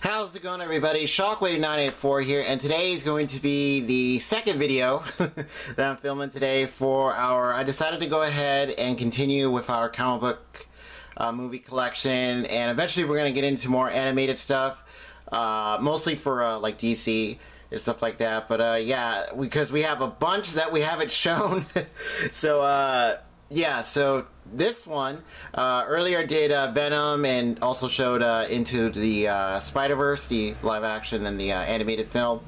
How's it going, everybody? Shockwave984 here, and today is going to be the second video that I'm filming today for I decided to go ahead and continue with our comic book movie collection, and eventually we're going to get into more animated stuff, mostly for like DC and stuff like that, but yeah, because we have a bunch that we haven't shown. So yeah, so this one, earlier I did Venom and also showed Into the Spider-Verse, the live action and the animated film.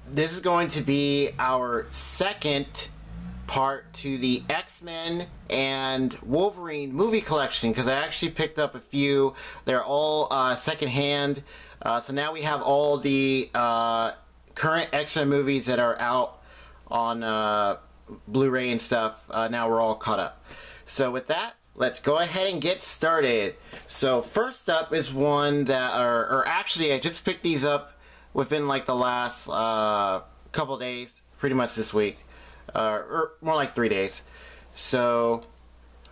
This is going to be our second part to the X-Men and Wolverine movie collection, because I actually picked up a few. They're all secondhand. So now we have all the current X-Men movies that are out on Blu-ray and stuff. Now we're all caught up. So with that, let's go ahead and get started. So first up is one that or actually I just picked these up within like the last couple days, pretty much this week, or more like 3 days. So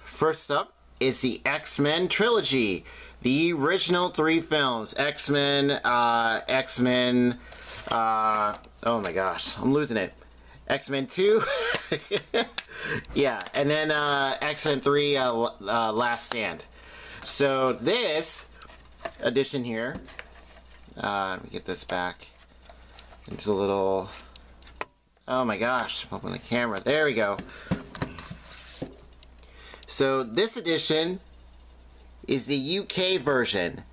first up is the X-Men Trilogy, the original 3 films: X-Men, X-Men, oh my gosh, I'm losing it. X-Men 2, yeah, and then X-Men 3, Last Stand. So this edition here, let me get this back into a little, oh my gosh, open the camera, there we go. So this edition is the UK version.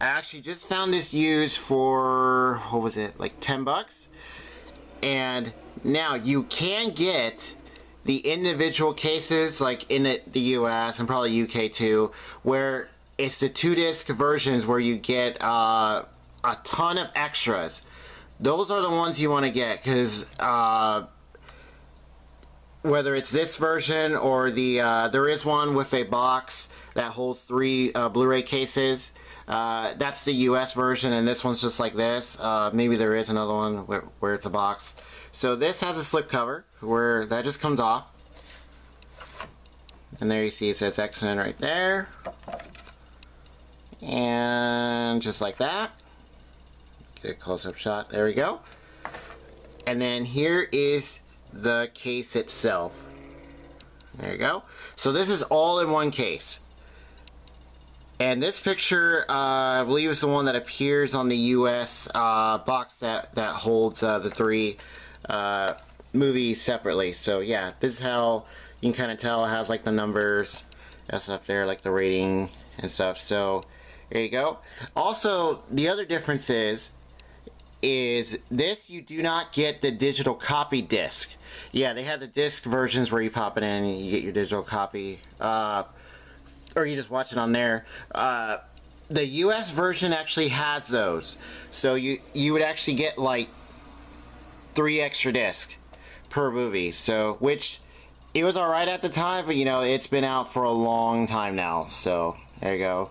I actually just found this used for, what was it, like 10 bucks? And now you can get the individual cases, like in the US and probably UK too, where it's the 2-disc versions where you get a ton of extras. Those are the ones you want to get, because whether it's this version or the there is one with a box that holds 3 Blu-ray cases. That's the US version, and this one's just like this. Maybe there is another one where it's a box. So this has a slip cover where that just comes off, and there you see it says X-Men right there, and just like that. Get a close-up shot, there we go. And then here is the case itself. There you go. So this is all in one case. And this picture, I believe, is the one that appears on the US box that holds the 3 movies separately. So yeah, this is how you can kind of tell it has like the numbers and stuff there, like the rating and stuff. So there you go. Also, the other difference is this, you do not get the digital copy disc. Yeah, they have the disc versions where you pop it in and you get your digital copy, or you just watch it on there. The US version actually has those, so you would actually get like 3 extra discs per movie. So, which it was alright at the time, but you know, it's been out for a long time now. So there you go.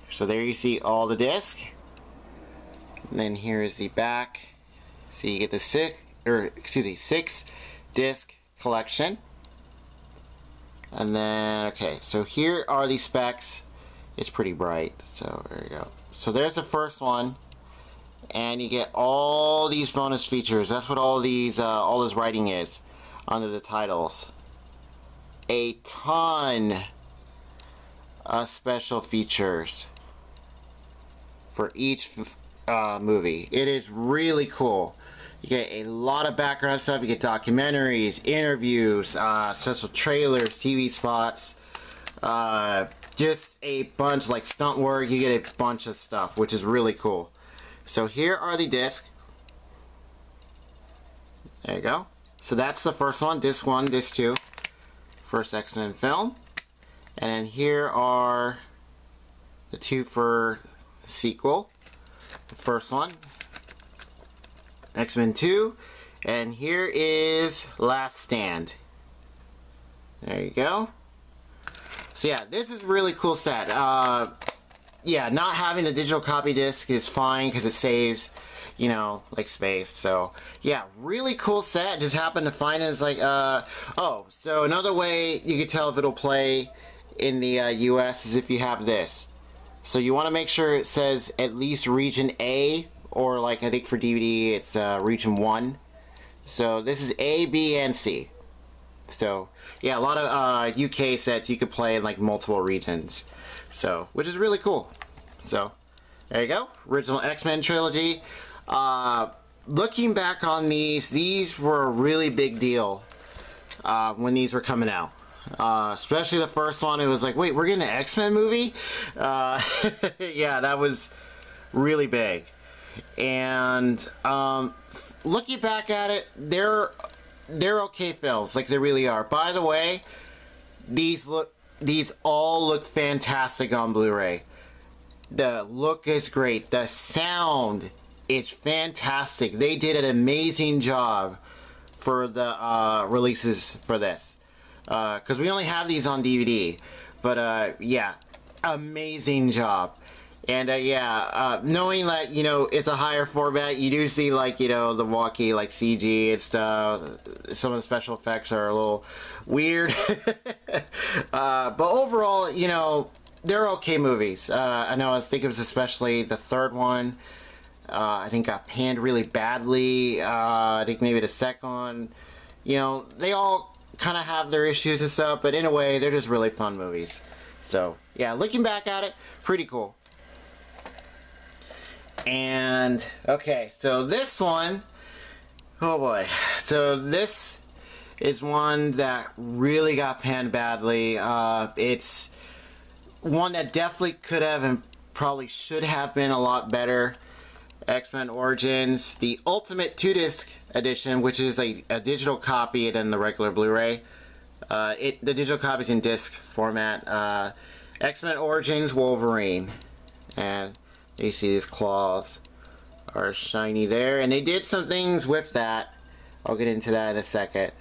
So there you see all the discs. And then here is the back. So you get the 6 disc collection. And then, okay, so here are the specs. It's pretty bright, so there you go. So there's the first one, and you get all these bonus features. That's what all these, all this writing is under the titles. A ton of special features for each movie. It is really cool. You get a lot of background stuff. You get documentaries, interviews, special trailers, TV spots, just a bunch, like stunt work. You get a bunch of stuff, which is really cool. So here are the discs. There you go. So that's the first one, disc 1, disc 2, first X-Men film. And then here are the 2 for the sequel. The first one, X-Men 2, and here is Last Stand. There you go. So yeah, this is a really cool set. Yeah, not having the digital copy disc is fine because it saves, you know, like space. So yeah, really cool set. Just happened to find it. It's like, oh, so another way you can tell if it'll play in the US is if you have this. So you want to make sure it says at least region A, or like I think for DVD it's region 1. So this is A, B, and C. So yeah, a lot of UK sets you could play in like multiple regions. So, which is really cool. So there you go, original X-Men trilogy. Looking back on these were a really big deal when these were coming out. Especially the first one, it was like, wait, we're getting an X-Men movie? Yeah, that was really big. And looking back at it, they're okay films, like they really are. By the way, these all look fantastic on Blu-ray. The look is great. The sound is fantastic. They did an amazing job for the releases for this. Because we only have these on DVD. But yeah, amazing job. And yeah, knowing that, you know, it's a higher format, you do see, like, you know, the walkie, like, CG and stuff. Some of the special effects are a little weird. But overall, you know, they're okay movies. I know, I think it was especially the third one. I think got panned really badly. I think maybe the second one. You know, they all kind of have their issues and stuff, but in a way, they're just really fun movies. So, yeah, looking back at it, pretty cool. And, okay, so this one, oh boy. So this is one that really got panned badly. It's one that definitely could have and probably should have been a lot better. X-Men Origins, the Ultimate 2-disc edition, which is a digital copy than the regular Blu-ray. The digital copy is in disc format. X-Men Origins Wolverine. And you see these claws are shiny there. And they did some things with that. I'll get into that in a second.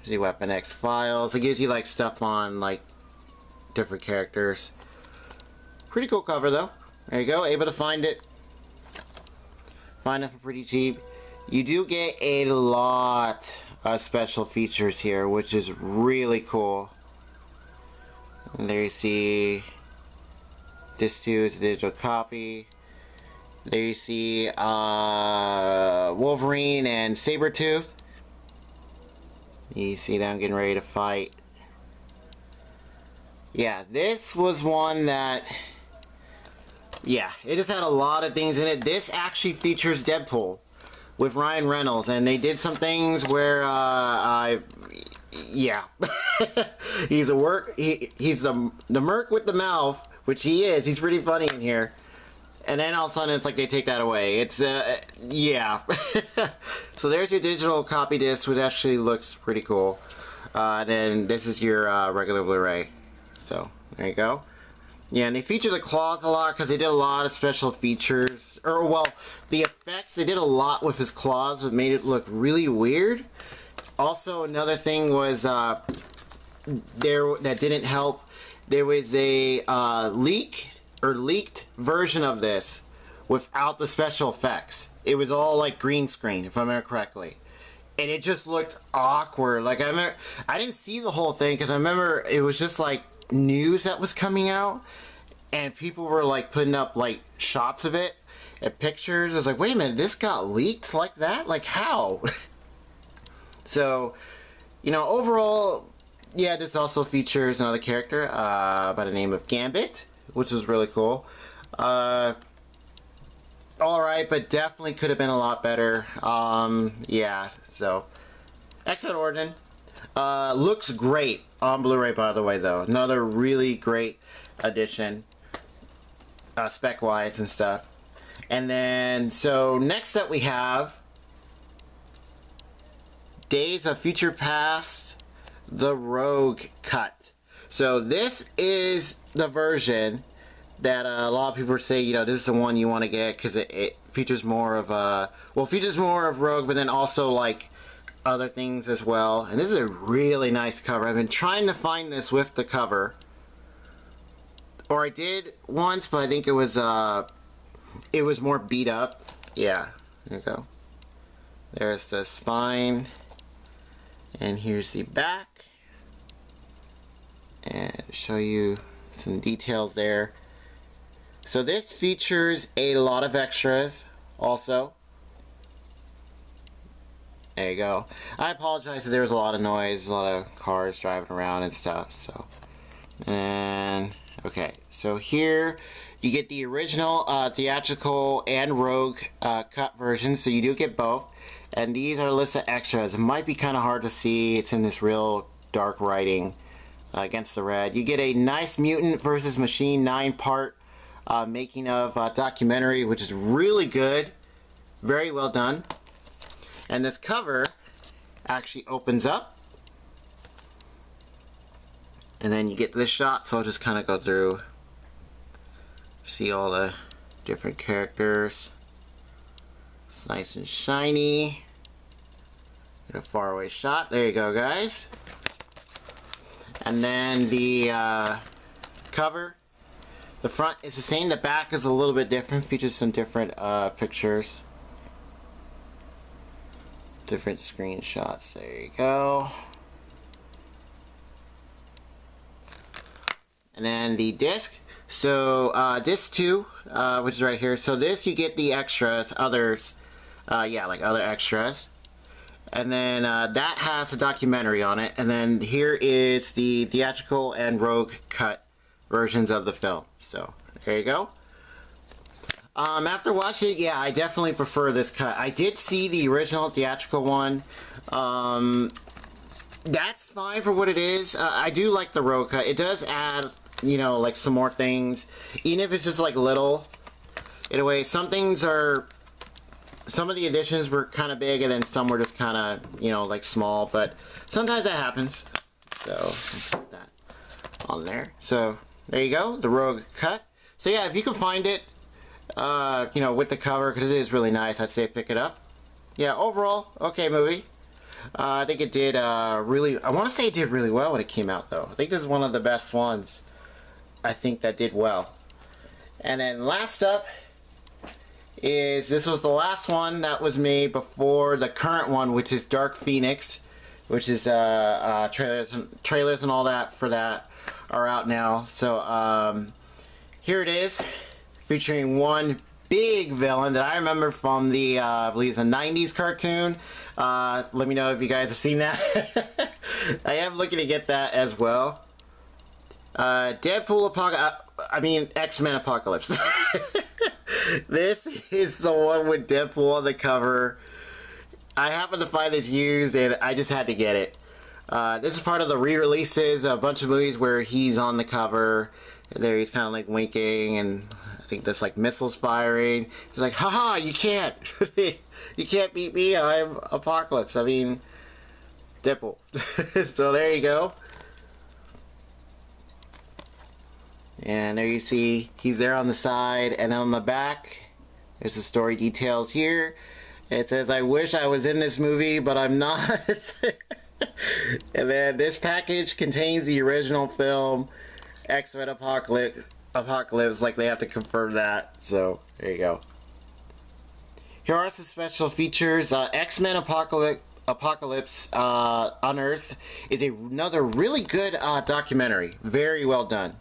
The Weapon X files. It gives you like stuff on like different characters. Pretty cool cover though. There you go. Able to find it. Find it for pretty cheap. You do get a lot of special features here, which is really cool. And there you see this too is a digital copy. There you see Wolverine and Sabretooth. You see them getting ready to fight. Yeah, this was one that, yeah, it just had a lot of things in it. This actually features Deadpool with Ryan Reynolds, and they did some things where yeah, he's the merc with the mouth, which he is. He's pretty funny in here. And then all of a sudden it's like they take that away. It's yeah. So there's your digital copy disc, which actually looks pretty cool. And then this is your regular Blu-ray. So there you go. Yeah, and they feature the claws a lot because they did a lot of special features. Or, well, the effects, they did a lot with his claws that made it look really weird. Also, another thing was, that didn't help. There was a leaked version of this without the special effects. It was all like green screen, if I remember correctly. And it just looked awkward. Like, I didn't see the whole thing because I remember it was just like news that was coming out, and people were like putting up like shots of it and pictures. I was like, wait a minute, this got leaked like that? Like, how? So, you know, overall, yeah, this also features another character by the name of Gambit, which was really cool. Alright, but definitely could have been a lot better. Yeah, so X-Men Origin looks great on Blu-ray, by the way, though. Another really great edition, spec-wise and stuff. And then, so next up we have Days of Future Past, the Rogue Cut. So this is the version that a lot of people say, you know, this is the one you want to get because it features more of features more of Rogue, but then also like other things as well. And this is a really nice cover. I've been trying to find this with the cover, or I did once, but I think it was more beat up. Yeah, there you go. There's the spine, and here's the back, and show you some details there. So this features a lot of extras also. There you go. I apologize if there was a lot of noise, a lot of cars driving around and stuff. So, and okay, so here you get the original theatrical and Rogue cut version, so you do get both. And these are a list of extras. It might be kind of hard to see. It's in this real dark writing against the red. You get a nice Mutant versus Machine 9-part making of documentary, which is really good. Very well done. And this cover actually opens up. And then you get this shot, so I'll just kind of go through. See all the different characters. It's nice and shiny. Get a faraway shot. There you go, guys. And then the cover. The front is the same. The back is a little bit different. Features some different pictures. Different screenshots. There you go. And then the disc. So disc 2, which is right here. So this you get the extras, others, yeah, like other extras. And then that has a documentary on it. And then here is the theatrical and Rogue cut versions of the film. So there you go. After watching it, yeah, I definitely prefer this cut. I did see the original theatrical one. That's fine for what it is. I do like the Rogue cut. It does add, you know, like some more things. Even if it's just like little. In a way, some things are... Some of the additions were kind of big and then some were just kind of, you know, like small. But sometimes that happens. So, let's put that on there. So, there you go. The Rogue cut. So yeah, if you can find it, you know, with the cover, because it is really nice, I'd say pick it up. Yeah, overall, okay movie. I think it did really, I want to say it did really well when it came out though. I think this is one of the best ones, I think, that did well. And then last up is, this was the last one that was made before the current one, which is Dark Phoenix, which is trailers and all that for that are out now. So here it is, featuring one big villain that I remember from the, I believe it's a 90s cartoon. Let me know if you guys have seen that. I am looking to get that as well. Deadpool X-Men Apocalypse. This is the one with Deadpool on the cover. I happened to find this used and I just had to get it. This is part of the re-releases, a bunch of movies where he's on the cover. There he's kind of like winking, and I think there's like missiles firing. He's like, haha, you can't. You can't beat me, I'm Apocalypse. I mean, Deadpool. So there you go. And there you see, he's there on the side, and then on the back, there's the story details here. It says, I wish I was in this movie, but I'm not. And then this package contains the original film, XMen Apocalypse, like they have to confirm that. So, there you go. Here are some special features. XMen Apocalypse Unearthed is another really good documentary. Very well done.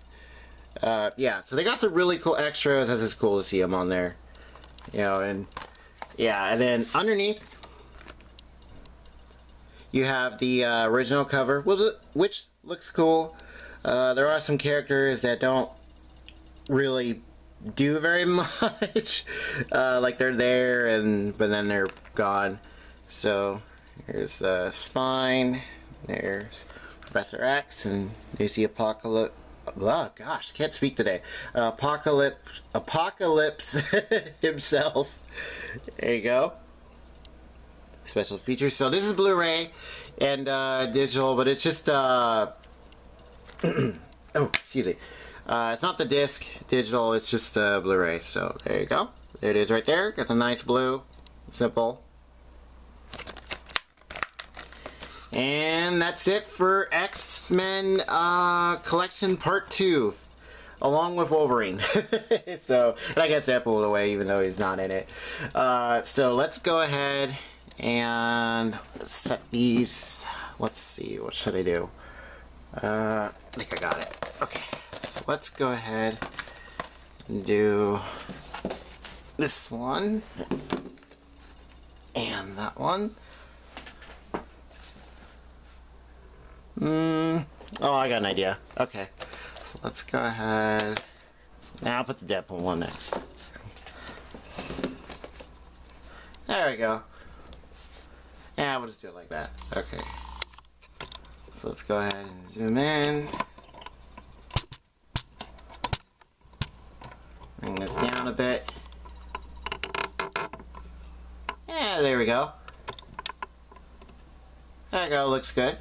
Yeah, so they got some really cool extras. That's just cool to see them on there. You know, and yeah, and then underneath you have the original cover, which looks cool. There are some characters that don't really do very much. Like they're there, but then they're gone. So here's the Spine. There's Professor X, and you see Apocalypse. Oh gosh, can't speak today. Apocalypse himself. There you go. Special features. So this is Blu-ray and digital, but it's just oh, excuse me. It's not the disc digital, it's just Blu-ray. So there you go. There it is right there. Got the nice blue. Simple. And that's it for X-Men Collection Part 2, along with Wolverine. So, and I guess that pulled away even though he's not in it. So let's go ahead and set these. Let's see, what should I do? I think I got it. Okay, so let's go ahead Do this one and that one. Oh, I got an idea. Okay, so let's go ahead. Now I'll put the Deadpool one next. There we go. Yeah, we'll just do it like that. Okay. So let's go ahead and zoom in. Bring this down a bit. Yeah, there we go. There we go, looks good.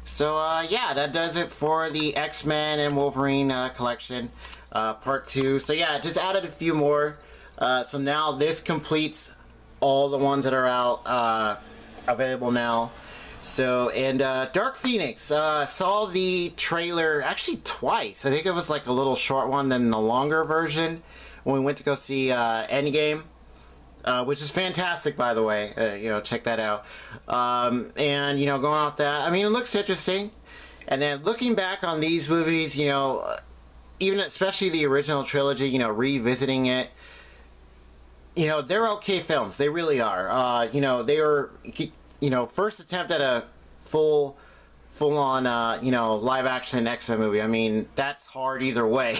So, yeah, that does it for the X-Men and Wolverine collection, part 2. So, yeah, just added a few more. So now this completes all the ones that are out, available now. So, and Dark Phoenix, saw the trailer actually twice. I think it was like a little short one, then the longer version when we went to go see Endgame. Which is fantastic, by the way. You know, check that out. And, you know, going off that, I mean, it looks interesting. And then looking back on these movies, you know, even especially the original trilogy, you know, revisiting it, you know, they're okay films. They really are. You know, they were, you know, first attempt at a full-on, you know, live-action X-Men movie. I mean, that's hard either way.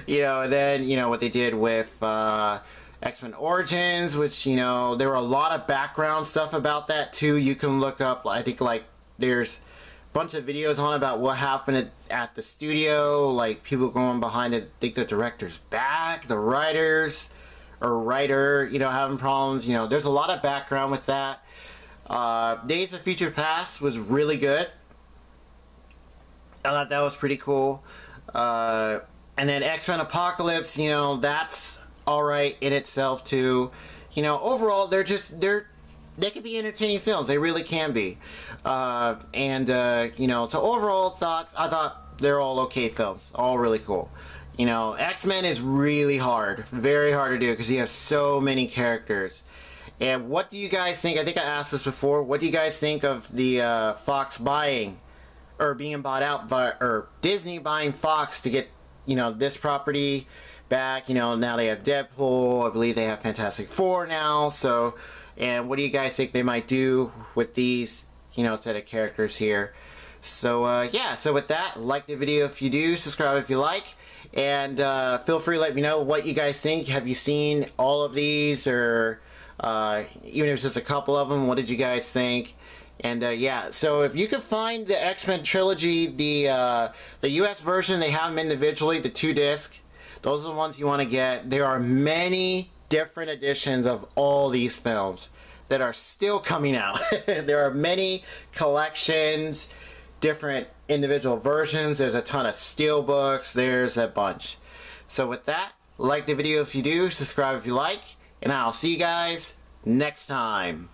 You know, and then, you know, what they did with X-Men Origins, which, you know, there were a lot of background stuff about that too. You can look up, I think, like, there's a bunch of videos on about what happened at the studio, like people going behind it, think the director's back, the writers or writer, you know, having problems. You know, there's a lot of background with that. Days of Future Past was really good. I thought that was pretty cool. And then XMen Apocalypse, you know, that's alright in itself too. You know, overall they can be entertaining films. They really can be. You know, so overall thoughts, I thought they're all okay films. All really cool. You know, X-Men is really hard. Very hard to do because you have so many characters. And what do you guys think? I think I asked this before. What do you guys think of the Fox buying or being bought out by, or Disney buying Fox to get, you know, this property back? You know, now they have Deadpool. I believe they have Fantastic Four now. So, and what do you guys think they might do with these, you know, set of characters here? So, yeah. So with that, like the video if you do, subscribe if you like, and feel free to let me know what you guys think. Have you seen all of these, or even if it's just a couple of them, what did you guys think? And yeah, so if you could find the X-Men Trilogy, the US version, they have them individually, the 2-disc. Those are the ones you want to get. There are many different editions of all these films that are still coming out. There are many collections, different individual versions. There's a ton of steelbooks. There's a bunch. So with that, like the video if you do, subscribe if you like, and I'll see you guys next time.